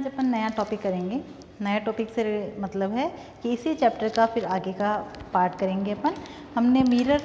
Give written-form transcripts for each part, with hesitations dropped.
आज अपन नया टॉपिक करेंगे। नया टॉपिक से मतलब है कि इसी चैप्टर का फिर आगे का पार्ट करेंगे अपन। हमने मिरर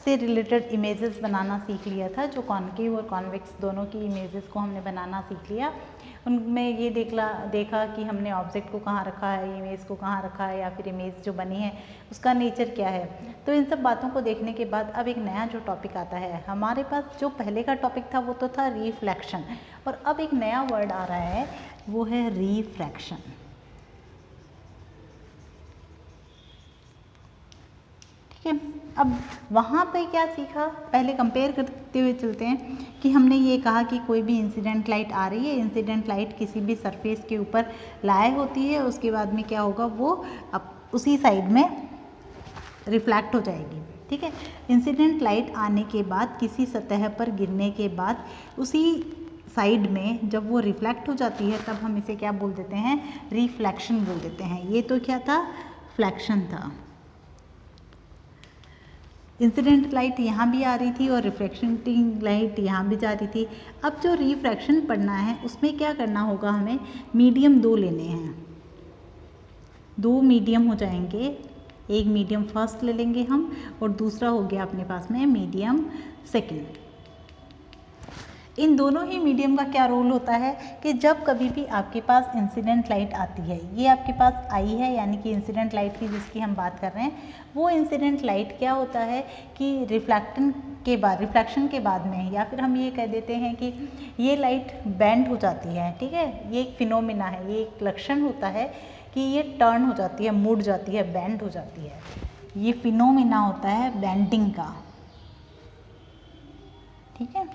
से रिलेटेड इमेजेस बनाना सीख लिया था, जो कॉन्केव और कॉन्वेक्स दोनों की इमेजेस को हमने बनाना सीख लिया। उनमें ये देखा कि हमने ऑब्जेक्ट को कहाँ रखा है, इमेज को कहाँ रखा है, या फिर इमेज जो बनी है उसका नेचर क्या है। तो इन सब बातों को देखने के बाद अब एक नया जो टॉपिक आता है हमारे पास, जो पहले का टॉपिक था वो तो था रिफ्लेक्शन, और अब एक नया वर्ड आ रहा है वो है रिफ्रैक्शन। ठीक है, अब वहाँ पे क्या सीखा, पहले कंपेयर करते हुए चलते हैं कि हमने ये कहा कि कोई भी इंसिडेंट लाइट आ रही है, इंसिडेंट लाइट किसी भी सरफेस के ऊपर लाए होती है, उसके बाद में क्या होगा, वो अब उसी साइड में रिफ्लेक्ट हो जाएगी। ठीक है, इंसिडेंट लाइट आने के बाद किसी सतह पर गिरने के बाद उसी साइड में जब वो रिफ्लेक्ट हो जाती है तब हम इसे क्या बोल देते हैं, रिफ्लेक्शन बोल देते हैं। ये तो क्या था, फ्लैक्शन था। इंसिडेंट लाइट यहाँ भी आ रही थी और रिफ्रैक्टिंग लाइट यहाँ भी जा रही थी। अब जो रिफ्रैक्शन पढ़ना है उसमें क्या करना होगा, हमें मीडियम दो लेने हैं। दो मीडियम हो जाएंगे, एक मीडियम फर्स्ट ले लेंगे हम और दूसरा हो गया अपने पास में मीडियम सेकंड। इन दोनों ही मीडियम का क्या रोल होता है कि जब कभी भी आपके पास इंसिडेंट लाइट आती है, ये आपके पास आई है, यानी कि इंसिडेंट लाइट की जिसकी हम बात कर रहे हैं, वो इंसिडेंट लाइट क्या होता है कि रिफ्लेक्शन के बाद में, या फिर हम ये कह देते हैं कि ये लाइट बेंड हो जाती है। ठीक है, ये एक फिनोमिना है, ये एक लक्षण होता है कि ये टर्न हो जाती है, मुड़ जाती है, बेंड हो जाती है। ये फिनोमिना होता है बेंडिंग का। ठीक है,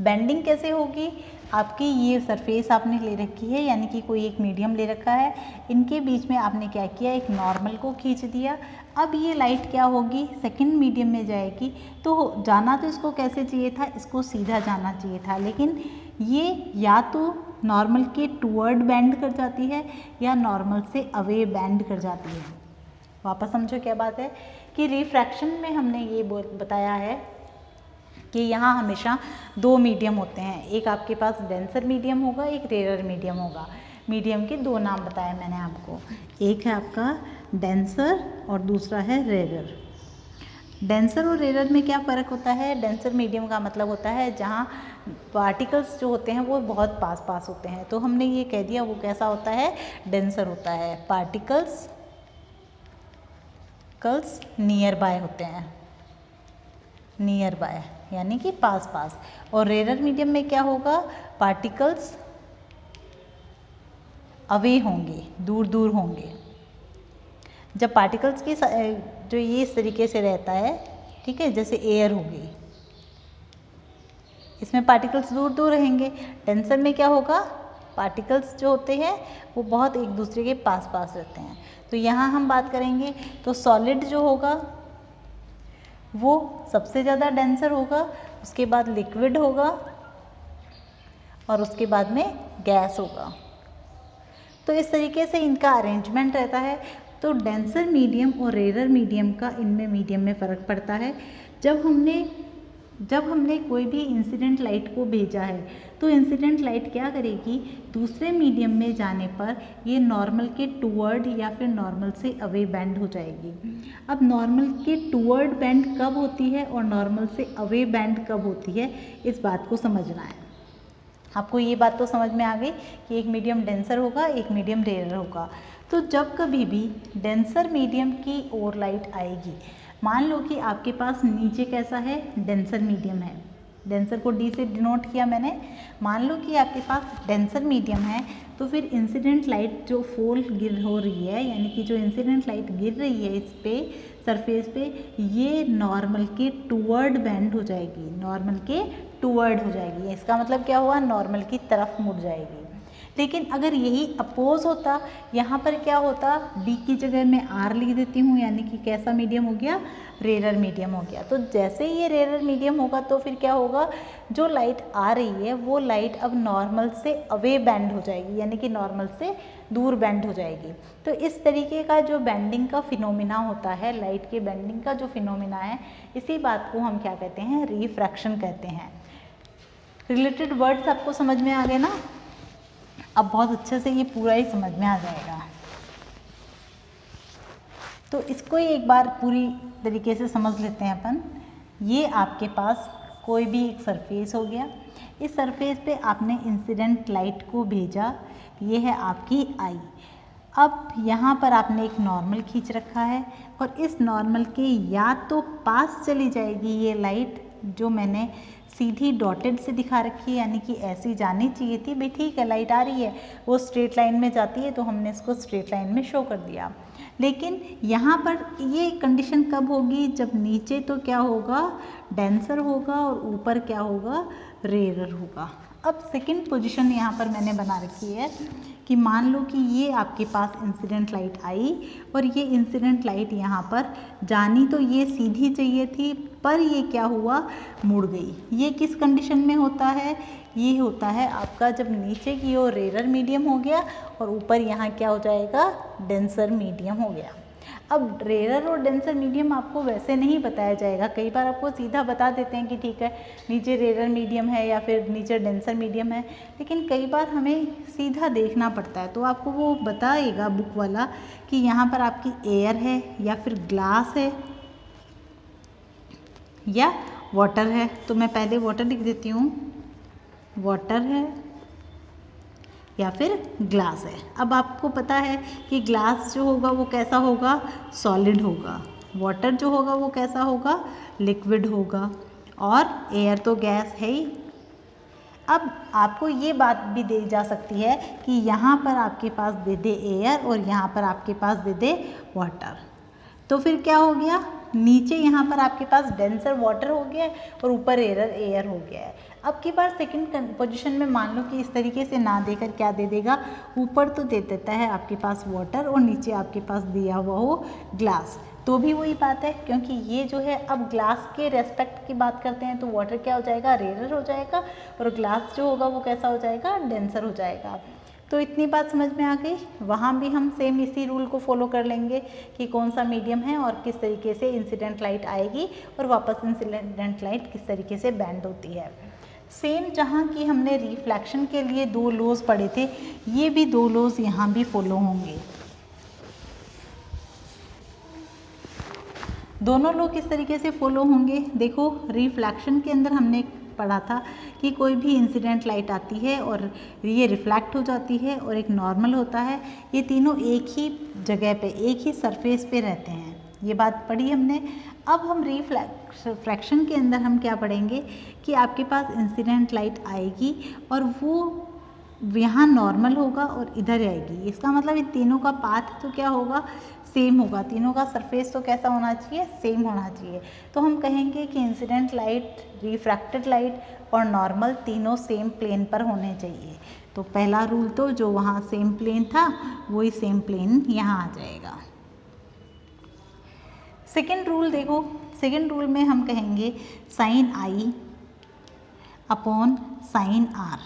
बेंडिंग कैसे होगी, आपकी ये सरफेस आपने ले रखी है, यानी कि कोई एक मीडियम ले रखा है, इनके बीच में आपने क्या किया, एक नॉर्मल को खींच दिया। अब ये लाइट क्या होगी, सेकंड मीडियम में जाएगी, तो जाना तो इसको कैसे चाहिए था, इसको सीधा जाना चाहिए था, लेकिन ये या तो नॉर्मल के टूवर्ड बेंड कर जाती है या नॉर्मल से अवे बेंड कर जाती है। वापस समझो क्या बात है कि रिफ्रैक्शन में हमने ये बताया है कि यहाँ हमेशा दो मीडियम होते हैं, एक आपके पास डेंसर मीडियम होगा, एक रेयर मीडियम होगा। मीडियम के दो नाम बताए मैंने आपको, एक है आपका डेंसर और दूसरा है रेयर। डेंसर और रेयर में क्या फ़र्क होता है, डेंसर मीडियम का मतलब होता है जहाँ पार्टिकल्स जो होते हैं वो बहुत पास पास होते हैं, तो हमने ये कह दिया वो कैसा होता है, डेंसर होता है। पार्टिकल्स नियर बाय होते हैं, नियर बाय यानी कि पास पास। और रेयर मीडियम में क्या होगा, पार्टिकल्स अवे होंगे, दूर दूर होंगे। जब पार्टिकल्स की जो ये इस तरीके से रहता है, ठीक है, जैसे एयर होगी, इसमें पार्टिकल्स दूर दूर रहेंगे। डेंसर में क्या होगा, पार्टिकल्स जो होते हैं वो बहुत एक दूसरे के पास पास रहते हैं। तो यहाँ हम बात करेंगे तो सॉलिड जो होगा वो सबसे ज़्यादा डेंसर होगा, उसके बाद लिक्विड होगा और उसके बाद में गैस होगा। तो इस तरीके से इनका अरेंजमेंट रहता है। तो डेंसर मीडियम और रेयर मीडियम का इनमें मीडियम में फ़र्क पड़ता है। जब हमने कोई भी इंसिडेंट लाइट को भेजा है तो इंसिडेंट लाइट क्या करेगी, दूसरे मीडियम में जाने पर ये नॉर्मल के टूवर्ड या फिर नॉर्मल से अवे बेंड हो जाएगी। अब नॉर्मल के टूवर्ड बेंड कब होती है और नॉर्मल से अवे बेंड कब होती है, इस बात को समझना है। आपको ये बात तो समझ में आ गई कि एक मीडियम डेंसर होगा, एक मीडियम रेयर होगा। तो जब कभी भी डेंसर मीडियम की ओर लाइट आएगी, मान लो कि आपके पास नीचे कैसा है, डेंसर मीडियम है, डेंसर को डी से डिनोट किया मैंने। मान लो कि आपके पास डेंसर मीडियम है, तो फिर इंसिडेंट लाइट जो हो रही है, यानी कि जो इंसिडेंट लाइट गिर रही है इस पे सरफेस पे, ये नॉर्मल के टूवर्ड बेंड हो जाएगी, नॉर्मल के टूवर्ड हो जाएगी। इसका मतलब क्या हुआ, नॉर्मल की तरफ मुड़ जाएगी। लेकिन अगर यही अपोज होता, यहाँ पर क्या होता, डी की जगह मैं आर लिख देती हूँ, यानी कि कैसा मीडियम हो गया, रेयर मीडियम हो गया। तो जैसे ही ये रेयर मीडियम होगा तो फिर क्या होगा, जो लाइट आ रही है वो लाइट अब नॉर्मल से अवे बेंड हो जाएगी, यानी कि नॉर्मल से दूर बेंड हो जाएगी। तो इस तरीके का जो बेंडिंग का फिनोमिना होता है, लाइट के बेंडिंग का जो फिनोमिना है, इसी बात को हम क्या कहते हैं, रिफ्रैक्शन कहते हैं। रिलेटेड वर्ड्स आपको समझ में आ गए ना। अब बहुत अच्छे से ये पूरा ही समझ में आ जाएगा। तो इसको ही एक बार पूरी तरीके से समझ लेते हैं अपन। ये आपके पास कोई भी एक सरफेस हो गया, इस सरफेस पे आपने इंसिडेंट लाइट को भेजा, ये है आपकी आई। अब यहाँ पर आपने एक नॉर्मल खींच रखा है और इस नॉर्मल के या तो पास चली जाएगी ये लाइट, जो मैंने सीधी डॉटेड से दिखा रखी है, यानी कि ऐसी जानी चाहिए थी, भाई ठीक है लाइट आ रही है, वो स्ट्रेट लाइन में जाती है तो हमने इसको स्ट्रेट लाइन में शो कर दिया। लेकिन यहाँ पर ये कंडीशन कब होगी, जब नीचे तो क्या होगा, डेंसर होगा और ऊपर क्या होगा, रेयर होगा। अब सेकंड पोजीशन यहाँ पर मैंने बना रखी है कि मान लो कि ये आपके पास इंसिडेंट लाइट आई और ये इंसिडेंट लाइट यहाँ पर जानी तो ये सीधी चाहिए थी, पर ये क्या हुआ, मुड़ गई। ये किस कंडीशन में होता है, ये होता है आपका जब नीचे की ओर रेयर मीडियम हो गया और ऊपर यहाँ क्या हो जाएगा, डेंसर मीडियम हो गया। अब रेयर और डेंसर मीडियम आपको वैसे नहीं बताया जाएगा, कई बार आपको सीधा बता देते हैं कि ठीक है नीचे रेयर मीडियम है या फिर नीचे डेंसर मीडियम है, लेकिन कई बार हमें सीधा देखना पड़ता है तो आपको वो बताएगा बुक वाला कि यहाँ पर आपकी एयर है या फिर ग्लास है या वाटर है। तो मैं पहले वाटर लिख देती हूँ, वाटर है या फिर ग्लास है। अब आपको पता है कि ग्लास जो होगा वो कैसा होगा, सॉलिड होगा, वाटर जो होगा वो कैसा होगा, लिक्विड होगा, और एयर तो गैस है ही। अब आपको ये बात भी दी जा सकती है कि यहाँ पर आपके पास दे दे एयर और यहाँ पर आपके पास दे दे वाटर, तो फिर क्या हो गया, नीचे यहाँ पर आपके पास डेंसर वाटर हो गया है और ऊपर एयर हो गया है। अब की बार सेकंड पोजीशन में मान लो कि इस तरीके से ना देकर क्या दे देगा, ऊपर तो दे देता है आपके पास वाटर और नीचे आपके पास दिया हुआ हो ग्लास, तो भी वही बात है, क्योंकि ये जो है अब ग्लास के रेस्पेक्ट की बात करते हैं तो वाटर क्या हो जाएगा, रेयर हो जाएगा, और ग्लास जो होगा वो कैसा हो जाएगा, डेंसर हो जाएगा। तो इतनी बात समझ में आ गई। वहाँ भी हम सेम इसी रूल को फॉलो कर लेंगे कि कौन सा मीडियम है और किस तरीके से इंसिडेंट लाइट आएगी और वापस इंसिडेंट लाइट किस तरीके से बैंड होती है। सेम जहाँ की हमने रिफ्लेक्शन के लिए 2 लॉज पढ़े थे, ये भी 2 लॉज यहाँ भी फॉलो होंगे। दोनों लॉ किस तरीके से फॉलो होंगे, देखो रिफ्लेक्शन के अंदर हमने पढ़ा था कि कोई भी इंसिडेंट लाइट आती है और ये रिफ्लेक्ट हो जाती है और एक नॉर्मल होता है, ये तीनों एक ही जगह पे एक ही सरफेस पे रहते हैं, ये बात पढ़ी हमने। अब हम रिफ्रैक्शन के अंदर हम क्या पढ़ेंगे कि आपके पास इंसिडेंट लाइट आएगी और वो यहाँ नॉर्मल होगा और इधर आएगी, इसका मतलब इन तीनों का पाथ तो क्या होगा, सेम होगा, तीनों का सरफेस तो कैसा होना चाहिए, सेम होना चाहिए। तो हम कहेंगे कि इंसिडेंट लाइट, रिफ्रैक्टेड लाइट और नॉर्मल तीनों सेम प्लेन पर होने चाहिए। तो पहला रूल तो जो वहाँ सेम प्लेन था वही सेम प्लेन यहाँ आ जाएगा। सेकेंड रूल देखो, सेकेंड रूल में हम कहेंगे sine i upon sine r.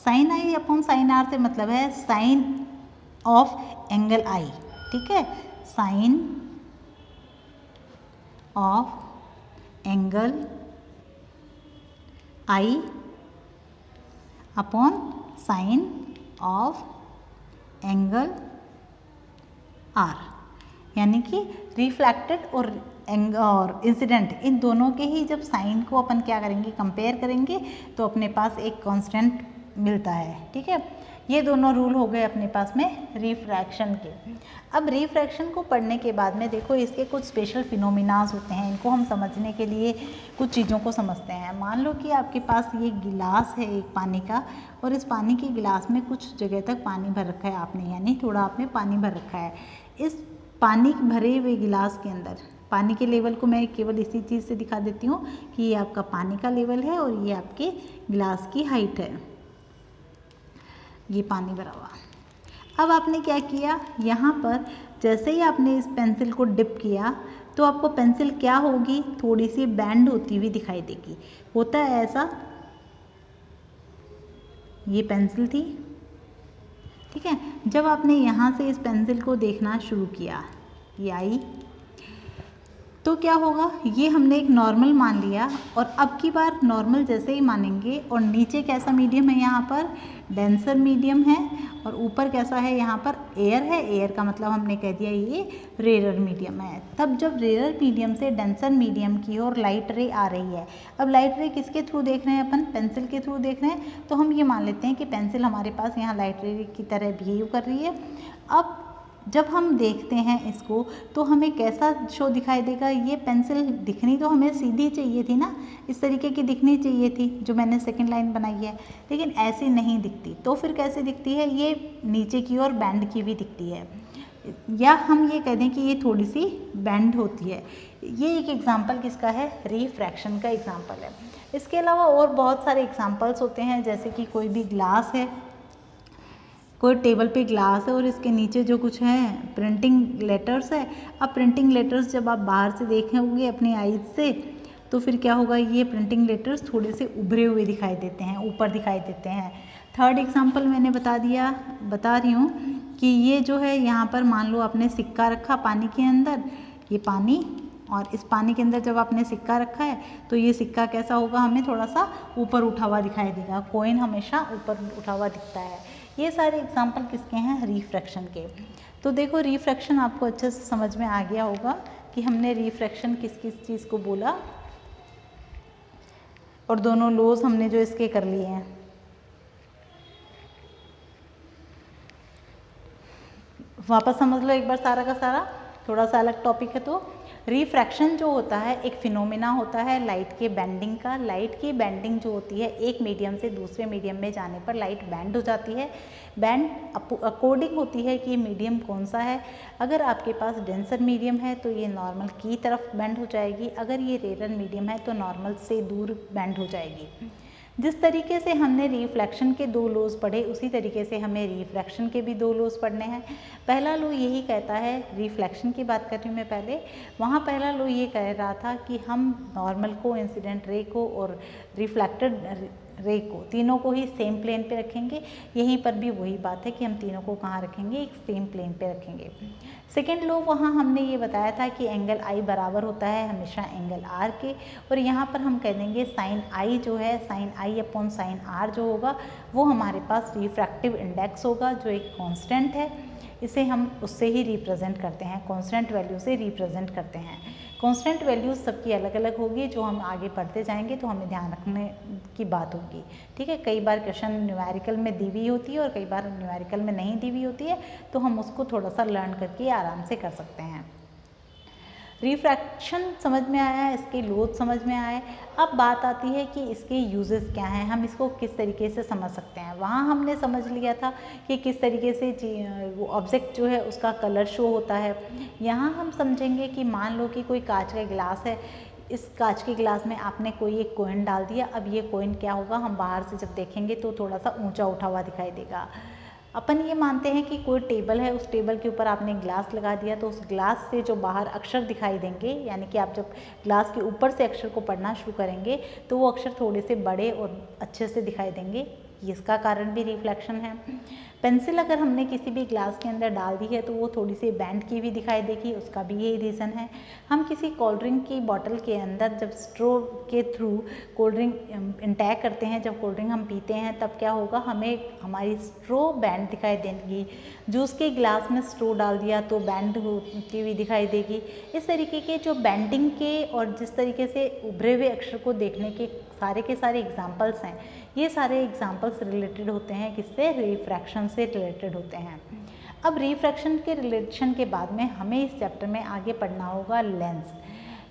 Sine i upon sine r से मतलब है साइन ऑफ एंगल आई, ठीक है, sine of angle i upon sine of angle r, यानी कि रिफ्लेक्टेड और इंसिडेंट इन दोनों के ही जब साइन को अपन क्या करेंगे, कंपेयर करेंगे तो अपने पास एक कांस्टेंट मिलता है, ठीक है। ये दोनों रूल हो गए अपने पास में रिफ्रैक्शन के। अब रिफ्रैक्शन को पढ़ने के बाद में देखो इसके कुछ स्पेशल फिनोमिनाज होते हैं, इनको हम समझने के लिए कुछ चीज़ों को समझते हैं। मान लो कि आपके पास ये गिलास है एक पानी का और इस पानी के गिलास में कुछ जगह तक पानी भर रखा है आपने, यानी थोड़ा आपने पानी भर रखा है। इस पानी भरे हुए गिलास के अंदर पानी के लेवल को मैं केवल इसी चीज़ से दिखा देती हूँ कि ये आपका पानी का लेवल है और ये आपके गिलास की हाइट है, ये पानी भरा हुआ। अब आपने क्या किया, यहाँ पर जैसे ही आपने इस पेंसिल को डिप किया तो आपको पेंसिल क्या होगी, थोड़ी सी बैंड होती हुई दिखाई देगी। होता है ऐसा, ये पेंसिल थी, ठीक है। जब आपने यहाँ से इस पेंसिल को देखना शुरू किया, ये आई, तो क्या होगा, ये हमने एक नॉर्मल मान लिया और अब की बार नॉर्मल जैसे ही मानेंगे और नीचे कैसा मीडियम है, यहाँ पर डेंसर मीडियम है और ऊपर कैसा है, यहाँ पर एयर है। एयर का मतलब हमने कह दिया ये रेयर मीडियम है। तब जब रेयर मीडियम से डेंसर मीडियम की ओर लाइट रे आ रही है, अब लाइट रे किसके थ्रू देख रहे हैं अपन, पेंसिल के थ्रू देख रहे हैं, तो हम ये मान लेते हैं कि पेंसिल हमारे पास यहाँ लाइट रे की तरह बिहेव कर रही है। अब जब हम देखते हैं इसको तो हमें कैसा शो दिखाई देगा, ये पेंसिल दिखनी तो हमें सीधी चाहिए थी ना, इस तरीके की दिखनी चाहिए थी जो मैंने सेकंड लाइन बनाई है, लेकिन ऐसी नहीं दिखती। तो फिर कैसे दिखती है, ये नीचे की ओर बैंड की भी दिखती है, या हम ये कह दें कि ये थोड़ी सी बैंड होती है। ये एक एग्जाम्पल किसका है, रिफ्रैक्शन का एग्जाम्पल है। इसके अलावा और बहुत सारे एग्जाम्पल्स होते हैं, जैसे कि कोई भी ग्लास है, कोई टेबल पे ग्लास है और इसके नीचे जो कुछ है प्रिंटिंग लेटर्स है। अब प्रिंटिंग लेटर्स जब आप बाहर से देखेंगे अपनी आईज से तो फिर क्या होगा, ये प्रिंटिंग लेटर्स थोड़े से उभरे हुए दिखाई देते हैं, ऊपर दिखाई देते हैं। थर्ड एग्जांपल मैंने बता रही हूँ कि ये जो है यहाँ पर मान लो आपने सिक्का रखा पानी के अंदर, ये पानी, और इस पानी के अंदर जब आपने सिक्का रखा है तो ये सिक्का कैसा होगा, हमें थोड़ा सा ऊपर उठा हुआ दिखाई देगा। कॉइन हमेशा ऊपर उठा हुआ दिखता है। ये सारे एग्जाम्पल किसके हैं, रिफ्रैक्शन के। तो देखो रिफ्रैक्शन आपको अच्छे से समझ में आ गया होगा कि हमने रिफ्रैक्शन किस किस चीज़ को बोला और दोनों लॉज हमने जो इसके कर लिए हैं। वापस समझ लो एक बार सारा का सारा, थोड़ा सा अलग टॉपिक है। तो रिफ्रैक्शन जो होता है एक फिनोमेना होता है लाइट के बेंडिंग का। लाइट की बेंडिंग जो होती है, एक मीडियम से दूसरे मीडियम में जाने पर लाइट बेंड हो जाती है। बेंड अकॉर्डिंग होती है कि मीडियम कौन सा है। अगर आपके पास डेंसर मीडियम है तो ये नॉर्मल की तरफ बेंड हो जाएगी, अगर ये रेयर मीडियम है तो नॉर्मल से दूर बेंड हो जाएगी। जिस तरीके से हमने रिफ्लेक्शन के दो लॉज पढ़े, उसी तरीके से हमें रिफ्रैक्शन के भी दो लॉज पढ़ने हैं। पहला लॉ यही कहता है, रिफ्लेक्शन की बात कर रही हूँ मैं पहले, वहाँ पहला लॉ ये कह रहा था कि हम नॉर्मल को, इंसिडेंट रे को और रिफ्लेक्टेड रे को, तीनों को ही सेम प्लेन पे रखेंगे। यहीं पर भी वही बात है कि हम तीनों को कहाँ रखेंगे, एक सेम प्लेन पे रखेंगे। सेकेंड लॉ वहाँ हमने ये बताया था कि एंगल आई बराबर होता है हमेशा एंगल आर के, और यहाँ पर हम कह देंगे साइन आई जो है, sine i upon sine r जो होगा वो हमारे पास रिफ्रैक्टिव इंडेक्स होगा, जो एक कांस्टेंट है। इसे हम उससे ही रिप्रेजेंट करते हैं, कांस्टेंट वैल्यू से रिप्रेजेंट करते हैं। कांस्टेंट वैल्यूज सबकी अलग अलग होगी, जो हम आगे पढ़ते जाएंगे तो हमें ध्यान रखने की बात होगी। ठीक है, कई बार क्वेश्चन न्यूमेरिकल में दी हुई होती है और कई बार न्यूमेरिकल में नहीं दी हुई होती है, तो हम उसको थोड़ा सा लर्न करके आराम से कर सकते हैं। रिफ्रैक्शन समझ में आया, इसके लॉज समझ में आए। अब बात आती है कि इसके यूजेस क्या हैं, हम इसको किस तरीके से समझ सकते हैं। वहाँ हमने समझ लिया था कि किस तरीके से वो ऑब्जेक्ट जो है उसका कलर शो होता है। यहाँ हम समझेंगे कि मान लो कि कोई कांच का गिलास है, इस कांच के गिलास में आपने कोई एक कॉइन डाल दिया। अब ये कॉइन क्या होगा, हम बाहर से जब देखेंगे तो थोड़ा सा ऊंचा उठा हुआ दिखाई देगा। अपन ये मानते हैं कि कोई टेबल है, उस टेबल के ऊपर आपने ग्लास लगा दिया तो उस ग्लास से जो बाहर अक्षर दिखाई देंगे, यानी कि आप जब ग्लास के ऊपर से अक्षर को पढ़ना शुरू करेंगे तो वो अक्षर थोड़े से बड़े और अच्छे से दिखाई देंगे। इसका कारण भी रिफ्लेक्शन है। पेंसिल अगर हमने किसी भी ग्लास के अंदर डाल दी है तो वो थोड़ी सी बैंड की भी दिखाई देगी, उसका भी यही रीज़न है। हम किसी कोल्ड ड्रिंक की बॉटल के अंदर जब स्ट्रो के थ्रू कोल्ड ड्रिंक इंटैक करते हैं, जब कोल्ड ड्रिंक हम पीते हैं तब क्या होगा, हमें हमारी स्ट्रो बैंड दिखाई देगी। जूस के गिलास में स्ट्रो डाल दिया तो बैंड होती हुई दिखाई देगी। इस तरीके के जो बैंडिंग के और जिस तरीके से उभरे हुए अक्षर को देखने के सारे एग्जाम्पल्स हैं, ये सारे एग्जाम्पल्स रिलेटेड होते हैं किससे, रिफ्रैक्शन से रिलेटेड होते हैं। अब रिफ्रैक्शन के रिलेशन के बाद में हमें इस चैप्टर में आगे पढ़ना होगा लेंस।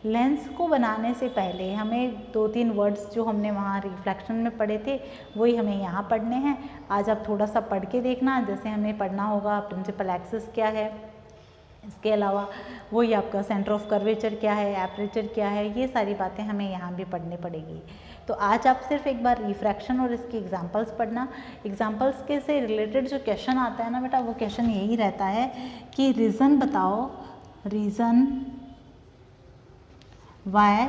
लेंस को बनाने से पहले हमें 2-3 वर्ड्स जो हमने वहाँ रिफ्लेक्शन में पढ़े थे वही हमें यहाँ पढ़ने हैं। आज आप थोड़ा सा पढ़ के देखना, जैसे हमें पढ़ना होगा प्रिंसिपल एक्सिस क्या है, इसके अलावा वही आपका सेंटर ऑफ कर्वेचर क्या है, एपरेचर क्या है, ये सारी बातें हमें यहाँ भी पढ़नी पड़ेगी। तो आज आप सिर्फ एक बार रिफ्रैक्शन और इसके एग्जांपल्स पढ़ना। एग्जांपल्स के से रिलेटेड जो क्वेश्चन आता है ना बेटा, वो क्वेश्चन यही रहता है कि रीज़न बताओ, reason why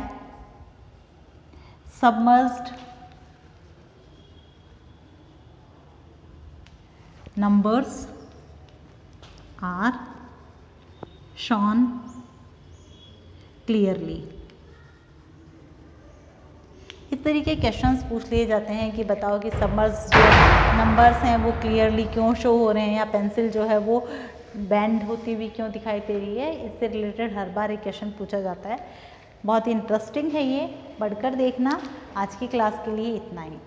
submerged numbers are shown clearly. इस तरीके के क्वेश्चंस पूछ लिए जाते हैं कि बताओ कि सबमर्ज जो नंबर्स हैं वो क्लियरली क्यों शो हो रहे हैं, या पेंसिल जो है वो बेंड होती हुई क्यों दिखाई दे रही है। इससे रिलेटेड हर बार एक क्वेश्चन पूछा जाता है। बहुत ही इंटरेस्टिंग है ये, पढ़कर देखना। आज की क्लास के लिए इतना ही।